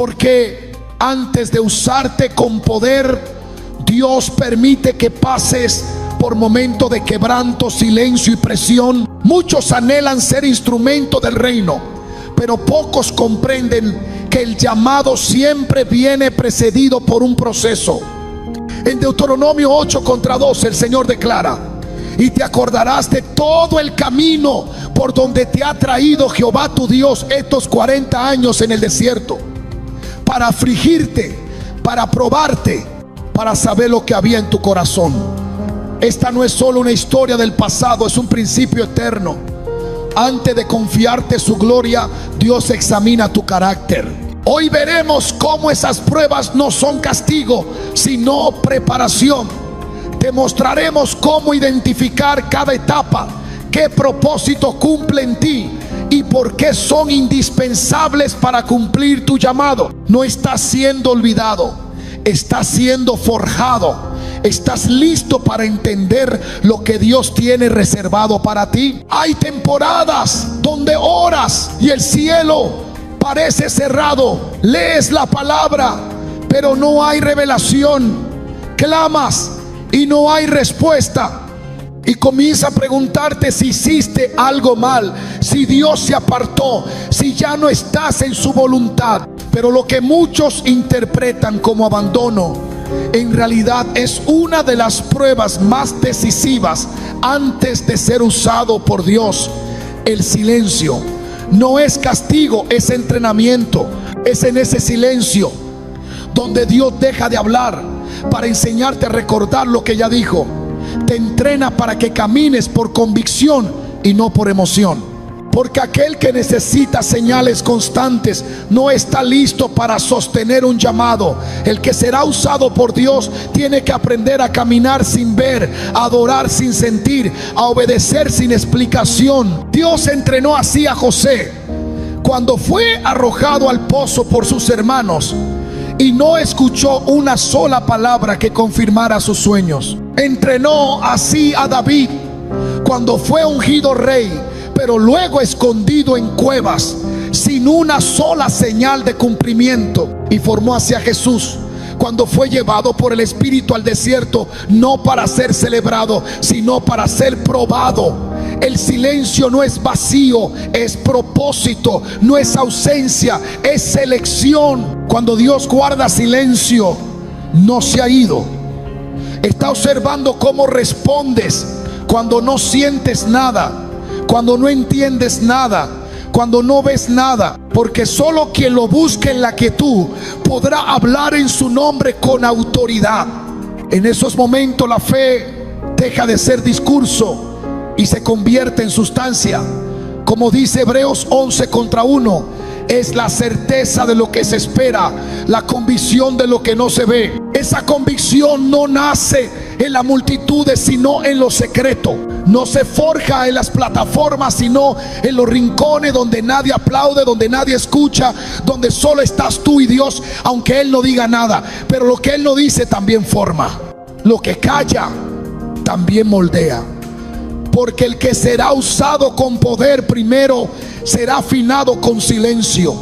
Porque antes de usarte con poder, Dios permite que pases por momentos de quebranto, silencio y presión. Muchos anhelan ser instrumento del reino, pero pocos comprenden que el llamado siempre viene precedido por un proceso. En Deuteronomio 8:12 el Señor declara: y te acordarás de todo el camino por donde te ha traído Jehová tu Dios estos 40 años en el desierto, para afligirte, para probarte, para saber lo que había en tu corazón. Esta no es solo una historia del pasado, es un principio eterno. Antes de confiarte su gloria, Dios examina tu carácter. Hoy veremos cómo esas pruebas no son castigo, sino preparación. Te mostraremos cómo identificar cada etapa, qué propósito cumple en ti y por qué son indispensables para cumplir tu llamado. No estás siendo olvidado, estás siendo forjado. ¿Estás listo para entender lo que Dios tiene reservado para ti? Hay temporadas donde oras y el cielo parece cerrado. Lees la palabra, pero no hay revelación. Clamas y no hay respuesta. Y comienza a preguntarte si hiciste algo mal, si Dios se apartó, si ya no estás en su voluntad. Pero lo que muchos interpretan como abandono, en realidad es una de las pruebas más decisivas antes de ser usado por Dios. El silencio no es castigo, es entrenamiento. Es en ese silencio donde Dios deja de hablar para enseñarte a recordar lo que ya dijo. Te entrena para que camines por convicción y no por emoción. Porque aquel que necesita señales constantes no está listo para sostener un llamado. El que será usado por Dios tiene que aprender a caminar sin ver, a adorar sin sentir, a obedecer sin explicación. Dios entrenó así a José cuando fue arrojado al pozo por sus hermanos y no escuchó una sola palabra que confirmara sus sueños. Entrenó así a David cuando fue ungido rey, pero luego escondido en cuevas sin una sola señal de cumplimiento. Y formó hacia Jesús cuando fue llevado por el Espíritu al desierto, no para ser celebrado, sino para ser probado. El silencio no es vacío, es propósito, no es ausencia, es selección. Cuando Dios guarda silencio, no se ha ido. Está observando cómo respondes cuando no sientes nada, cuando no entiendes nada, cuando no ves nada. Porque solo quien lo busque en la quietud podrá hablar en su nombre con autoridad. En esos momentos la fe deja de ser discurso y se convierte en sustancia. Como dice Hebreos 11:1, es la certeza de lo que se espera, la convicción de lo que no se ve. Esa convicción no nace en las multitudes, sino en lo secreto. No se forja en las plataformas, sino en los rincones donde nadie aplaude, donde nadie escucha, donde solo estás tú y Dios, aunque Él no diga nada. Pero lo que Él no dice también forma. Lo que calla también moldea. Porque el que será usado con poder primero será afinado con silencio.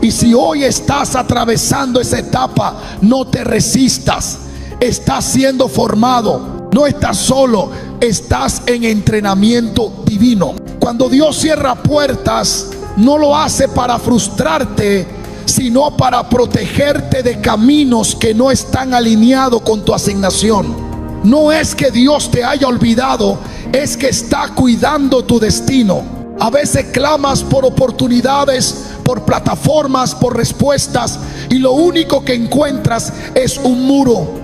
Y si hoy estás atravesando esa etapa, no te resistas. Estás siendo formado. No estás solo, estás en entrenamiento divino. Cuando Dios cierra puertas, no lo hace para frustrarte, sino para protegerte de caminos que no están alineados con tu asignación. No es que Dios te haya olvidado, es que está cuidando tu destino. A veces clamas por oportunidades, por plataformas, por respuestas, y lo único que encuentras es un muro.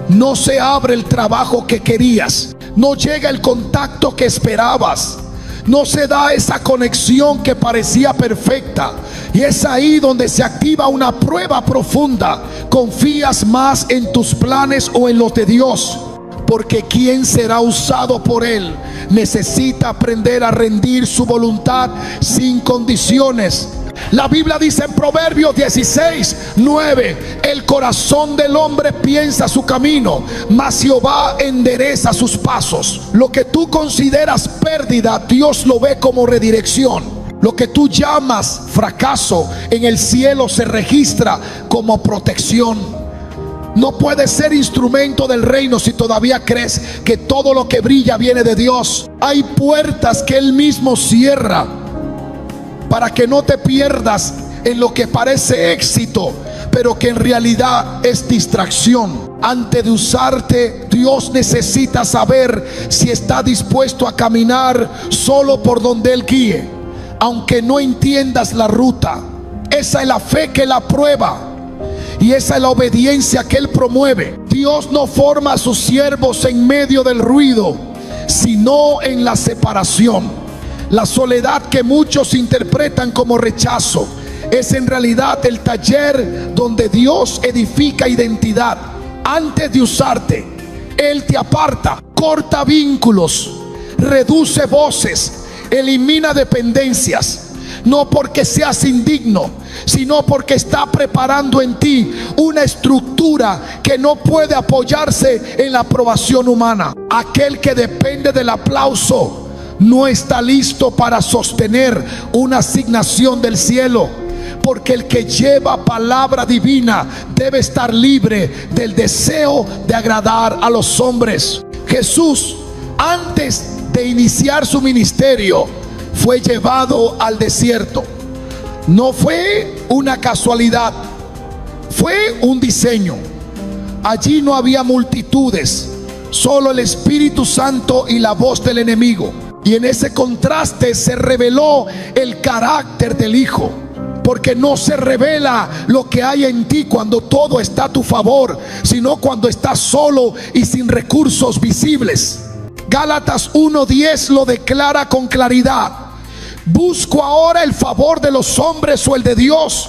No se abre el trabajo que querías, no llega el contacto que esperabas, no se da esa conexión que parecía perfecta. Y es ahí donde se activa una prueba profunda. ¿Confías más en tus planes o en los de Dios? Porque quien será usado por Él necesita aprender a rendir su voluntad sin condiciones. La Biblia dice en Proverbios 16:9: el corazón del hombre piensa su camino, mas Jehová endereza sus pasos. Lo que tú consideras pérdida, Dios lo ve como redirección. Lo que tú llamas fracaso, en el cielo se registra como protección. No puedes ser instrumento del reino si todavía crees que todo lo que brilla viene de Dios. Hay puertas que Él mismo cierra para que no te pierdas en lo que parece éxito, pero que en realidad es distracción. Antes de usarte, Dios necesita saber si está dispuesto a caminar solo por donde Él guíe, aunque no entiendas la ruta. Esa es la fe que Él aprueba, y esa es la obediencia que Él promueve. Dios no forma a sus siervos en medio del ruido, sino en la separación. La soledad que muchos interpretan como rechazo es en realidad el taller donde Dios edifica identidad. Antes de usarte, Él te aparta, corta vínculos, reduce voces, elimina dependencias. No porque seas indigno, sino porque está preparando en ti una estructura que no puede apoyarse en la aprobación humana. Aquel que depende del aplauso no está listo para sostener una asignación del cielo, porque el que lleva palabra divina debe estar libre del deseo de agradar a los hombres. Jesús, antes de iniciar su ministerio, fue llevado al desierto. No fue una casualidad, fue un diseño. Allí no había multitudes, solo el Espíritu Santo y la voz del enemigo. Y en ese contraste se reveló el carácter del Hijo, porque no se revela lo que hay en ti cuando todo está a tu favor, sino cuando estás solo y sin recursos visibles. Gálatas 1:10 lo declara con claridad. ¿Busco ahora el favor de los hombres o el de Dios?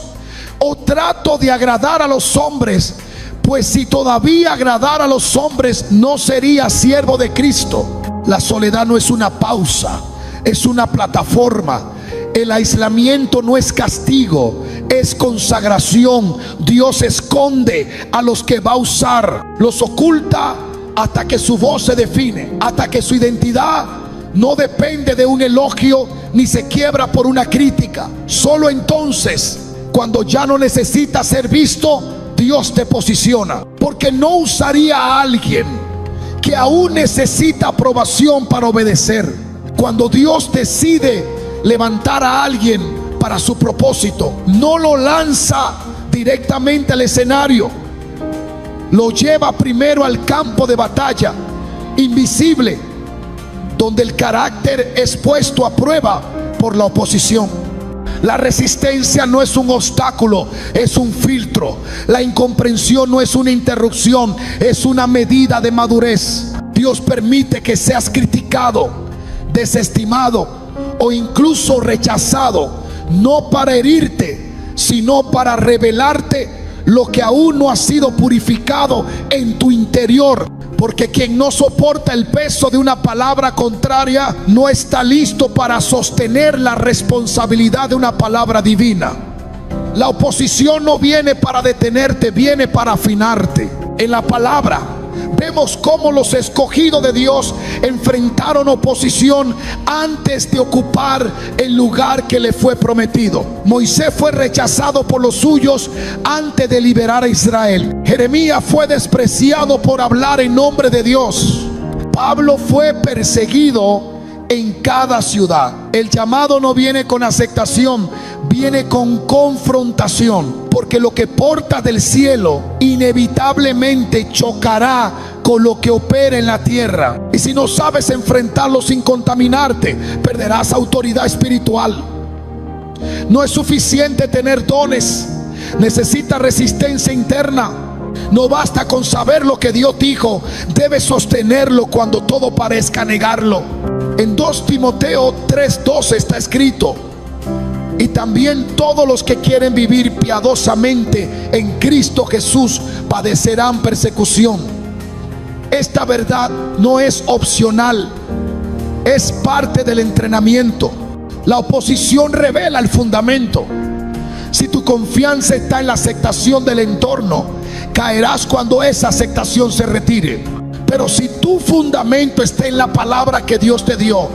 ¿O trato de agradar a los hombres? Pues si todavía agradara a los hombres, no sería siervo de Cristo. La soledad no es una pausa, es una plataforma. El aislamiento no es castigo, es consagración. Dios esconde a los que va a usar, los oculta hasta que su voz se define, hasta que su identidad no depende de un elogio ni se quiebra por una crítica. Solo entonces, cuando ya no necesita ser visto, Dios te posiciona. Porque no usaría a alguien que aún necesita aprobación para obedecer. Cuando Dios decide levantar a alguien para su propósito, no lo lanza directamente al escenario, lo lleva primero al campo de batalla invisible, donde el carácter es puesto a prueba por la oposición. La resistencia no es un obstáculo, es un filtro. La incomprensión no es una interrupción, es una medida de madurez. Dios permite que seas criticado, desestimado o incluso rechazado, no para herirte, sino para revelarte lo que aún no ha sido purificado en tu interior. Porque quien no soporta el peso de una palabra contraria no está listo para sostener la responsabilidad de una palabra divina. La oposición no viene para detenerte, viene para afinarte. En la palabra vemos cómo los escogidos de Dios enfrentaron oposición antes de ocupar el lugar que le fue prometido. Moisés fue rechazado por los suyos antes de liberar a Israel. Jeremías fue despreciado por hablar en nombre de Dios. Pablo fue perseguido en cada ciudad. El llamado no viene con aceptación, viene con confrontación, porque lo que porta del cielo inevitablemente chocará con lo que opera en la tierra. Y si no sabes enfrentarlo sin contaminarte, perderás autoridad espiritual. No es suficiente tener dones, necesita resistencia interna. No basta con saber lo que Dios dijo, debes sostenerlo cuando todo parezca negarlo. En 2 Timoteo 3:12 está escrito: y también todos los que quieren vivir piadosamente en Cristo Jesús padecerán persecución. Esta verdad no es opcional, es parte del entrenamiento. La oposición revela el fundamento. Si tu confianza está en la aceptación del entorno, caerás cuando esa aceptación se retire. Pero si tu fundamento está en la palabra que Dios te dio,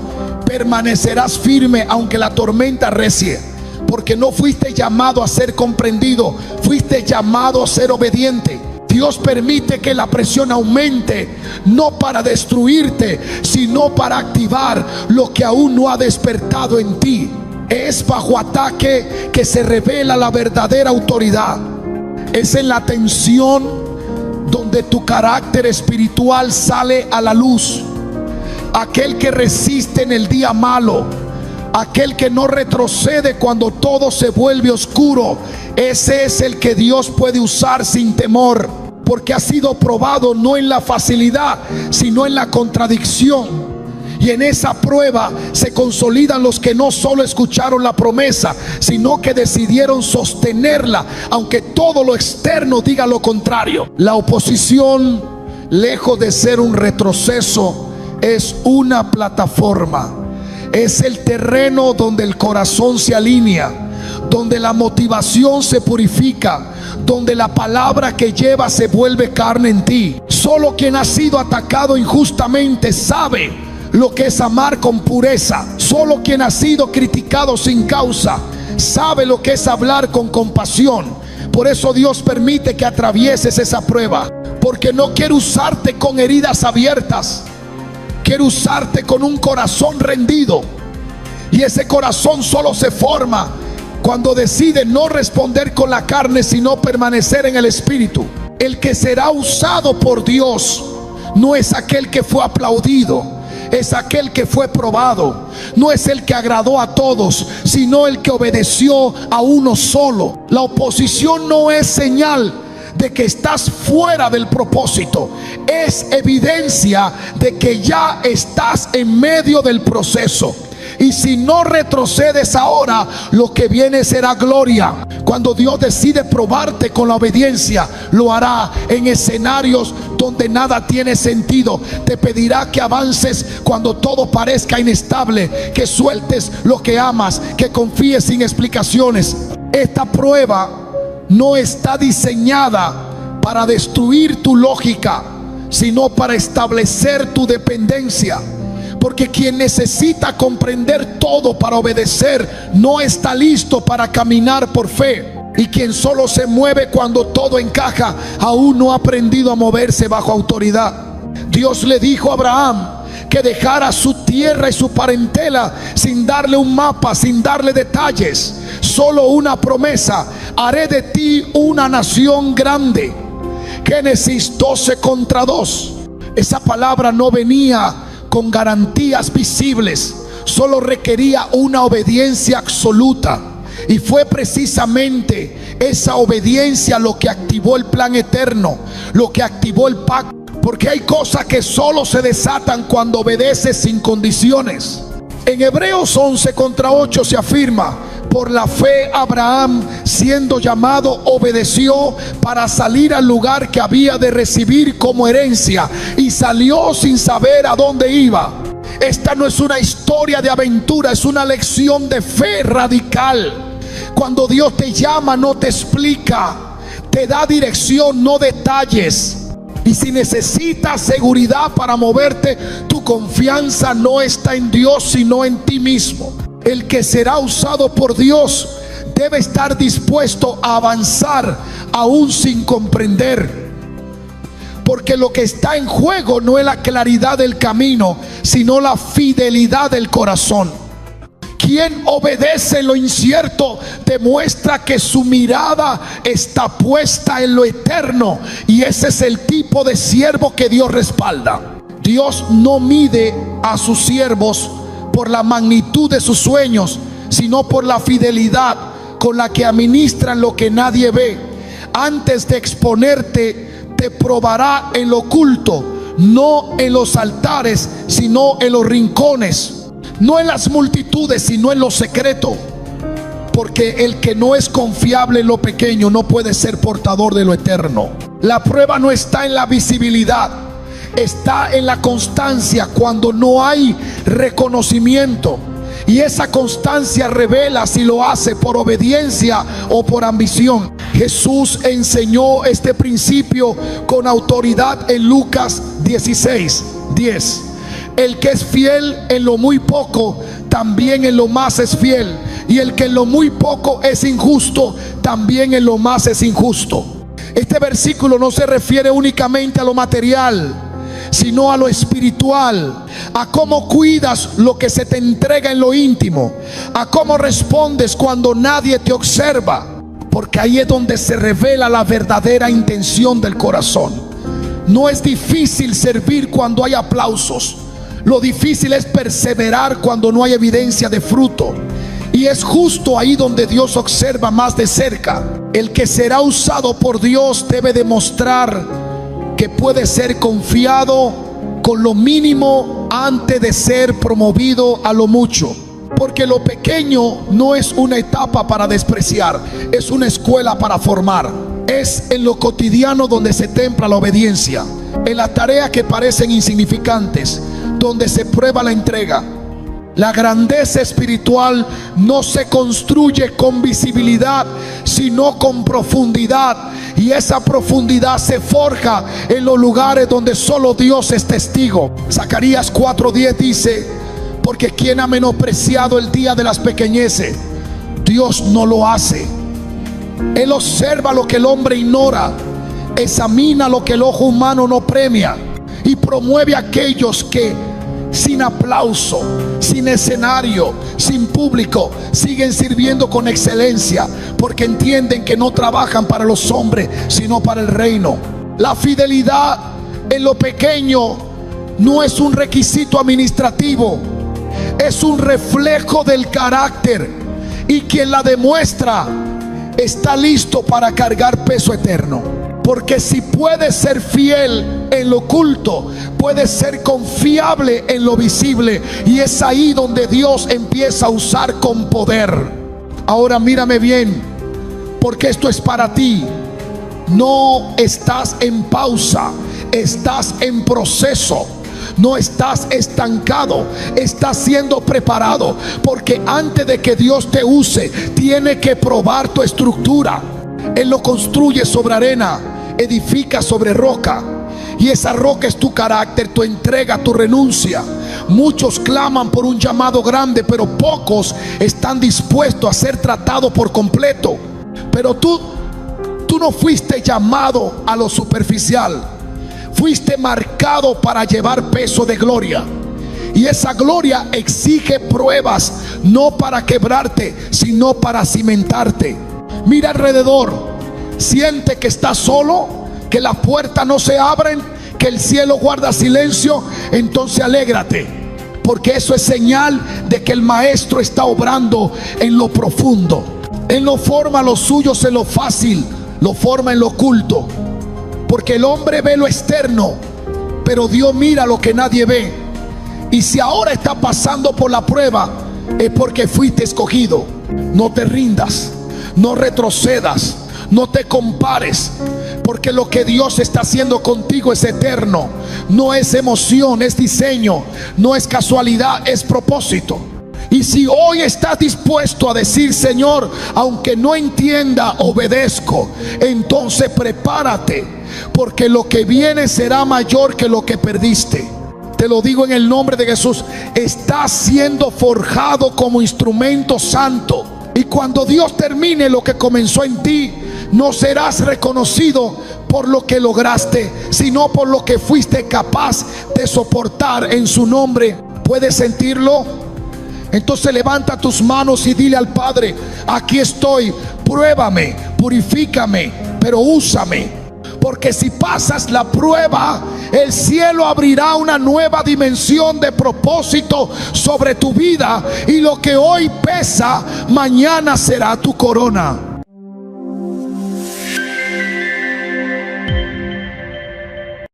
permanecerás firme aunque la tormenta arrecie, porque no fuiste llamado a ser comprendido, fuiste llamado a ser obediente. Dios permite que la presión aumente, no para destruirte, sino para activar lo que aún no ha despertado en ti. Es bajo ataque que se revela la verdadera autoridad. Es en la tensión donde tu carácter espiritual sale a la luz. Aquel que resiste en el día malo, aquel que no retrocede cuando todo se vuelve oscuro, ese es el que Dios puede usar sin temor, porque ha sido probado no en la facilidad, sino en la contradicción. Y en esa prueba se consolidan los que no solo escucharon la promesa, sino que decidieron sostenerla, aunque todo lo externo diga lo contrario. La oposición, lejos de ser un retroceso, es una plataforma. Es el terreno donde el corazón se alinea, donde la motivación se purifica, donde la palabra que lleva se vuelve carne en ti. Solo quien ha sido atacado injustamente sabe lo que es amar con pureza. Solo quien ha sido criticado sin causa sabe lo que es hablar con compasión. Por eso Dios permite que atravieses esa prueba, porque no quiere usarte con heridas abiertas, quiere usarte con un corazón rendido. Y ese corazón solo se forma cuando decide no responder con la carne, sino permanecer en el Espíritu. El que será usado por Dios no es aquel que fue aplaudido, es aquel que fue probado. No es el que agradó a todos, sino el que obedeció a uno solo. La oposición no es señal de que estás fuera del propósito, es evidencia de que ya estás en medio del proceso. Y si no retrocedes ahora, lo que viene será gloria. Cuando Dios decide probarte con la obediencia, lo hará en escenarios donde nada tiene sentido. Te pedirá que avances cuando todo parezca inestable, que sueltes lo que amas, que confíes sin explicaciones. Esta prueba no está diseñada para destruir tu lógica, sino para establecer tu dependencia. Porque quien necesita comprender todo para obedecer no está listo para caminar por fe. Y quien solo se mueve cuando todo encaja, aún no ha aprendido a moverse bajo autoridad. Dios le dijo a Abraham que dejara su tierra y su parentela sin darle un mapa, sin darle detalles, solo una promesa: haré de ti una nación grande. Génesis 12:2. Esa palabra no venía con garantías visibles, solo requería una obediencia absoluta. Y fue precisamente esa obediencia lo que activó el plan eterno, lo que activó el pacto. Porque hay cosas que solo se desatan cuando obedeces sin condiciones. En Hebreos 11:8 se afirma: por la fe Abraham, siendo llamado, obedeció para salir al lugar que había de recibir como herencia, y salió sin saber a dónde iba. Esta no es una historia de aventura, es una lección de fe radical. Cuando Dios te llama, no te explica, te da dirección, no detalles. Y si necesitas seguridad para moverte, tu confianza no está en Dios, sino en ti mismo. El que será usado por Dios debe estar dispuesto a avanzar aún sin comprender, porque lo que está en juego no es la claridad del camino, sino la fidelidad del corazón. Quien obedece en lo incierto demuestra que su mirada está puesta en lo eterno, y ese es el tipo de siervo que Dios respalda. Dios no mide a sus siervos por la magnitud de sus sueños, sino por la fidelidad con la que administran lo que nadie ve. Antes de exponerte, te probará en lo oculto, no en los altares, sino en los rincones. No en las multitudes, sino en lo secreto. Porque el que no es confiable en lo pequeño no puede ser portador de lo eterno. La prueba no está en la visibilidad, está en la constancia cuando no hay reconocimiento. Y esa constancia revela si lo hace por obediencia o por ambición. Jesús enseñó este principio con autoridad en Lucas 16:10. El que es fiel en lo muy poco, también en lo más es fiel. Y el que en lo muy poco es injusto, también en lo más es injusto. Este versículo no se refiere únicamente a lo material, sino a lo espiritual, a cómo cuidas lo que se te entrega en lo íntimo, a cómo respondes cuando nadie te observa, porque ahí es donde se revela la verdadera intención del corazón. No es difícil servir cuando hay aplausos, lo difícil es perseverar cuando no hay evidencia de fruto. Y es justo ahí donde Dios observa más de cerca. El que será usado por Dios debe demostrar que puede ser confiado con lo mínimo antes de ser promovido a lo mucho. Porque lo pequeño no es una etapa para despreciar, es una escuela para formar. Es en lo cotidiano donde se templa la obediencia, en las tareas que parecen insignificantes, donde se prueba la entrega. La grandeza espiritual no se construye con visibilidad, sino con profundidad. Y esa profundidad se forja en los lugares donde solo Dios es testigo. Zacarías 4:10 dice: porque quien ha menospreciado el día de las pequeñeces, Dios no lo hace. Él observa lo que el hombre ignora, examina lo que el ojo humano no premia, y promueve a aquellos que sin aplauso, sin escenario, sin público, siguen sirviendo con excelencia, porque entienden que no trabajan para los hombres, sino para el reino. La fidelidad en lo pequeño no es un requisito administrativo, es un reflejo del carácter, y quien la demuestra está listo para cargar peso eterno. Porque si puedes ser fiel en lo oculto, puedes ser confiable en lo visible. Y es ahí donde Dios empieza a usar con poder. Ahora mírame bien, porque esto es para ti. No estás en pausa, estás en proceso. No estás estancado, estás siendo preparado. Porque antes de que Dios te use, tiene que probar tu estructura. Él lo construye sobre arena, edifica sobre roca, y esa roca es tu carácter, tu entrega, tu renuncia. Muchos claman por un llamado grande, pero pocos están dispuestos a ser tratados por completo. Pero tú no fuiste llamado a lo superficial, fuiste marcado para llevar peso de gloria. Y esa gloria exige pruebas, no para quebrarte, sino para cimentarte. Mira alrededor, siente que estás solo, que las puertas no se abren, que el cielo guarda silencio. Entonces alégrate, porque eso es señal de que el maestro está obrando en lo profundo. Él no forma los suyos en lo fácil, lo forma en lo oculto. Porque el hombre ve lo externo, pero Dios mira lo que nadie ve. Y si ahora está pasando por la prueba, es porque fuiste escogido. No te rindas, no retrocedas, no te compares, porque lo que Dios está haciendo contigo es eterno. No es emoción, es diseño. No es casualidad, es propósito. Y si hoy estás dispuesto a decir: Señor, aunque no entienda, obedezco, entonces prepárate, porque lo que viene será mayor que lo que perdiste. Te lo digo en el nombre de Jesús. Estás siendo forjado como instrumento santo. Y cuando Dios termine lo que comenzó en ti, no serás reconocido por lo que lograste, sino por lo que fuiste capaz de soportar en su nombre. ¿Puedes sentirlo? Entonces levanta tus manos y dile al Padre: aquí estoy, pruébame, purifícame, pero úsame. Porque si pasas la prueba, el cielo abrirá una nueva dimensión de propósito sobre tu vida, y lo que hoy pesa, mañana será tu corona.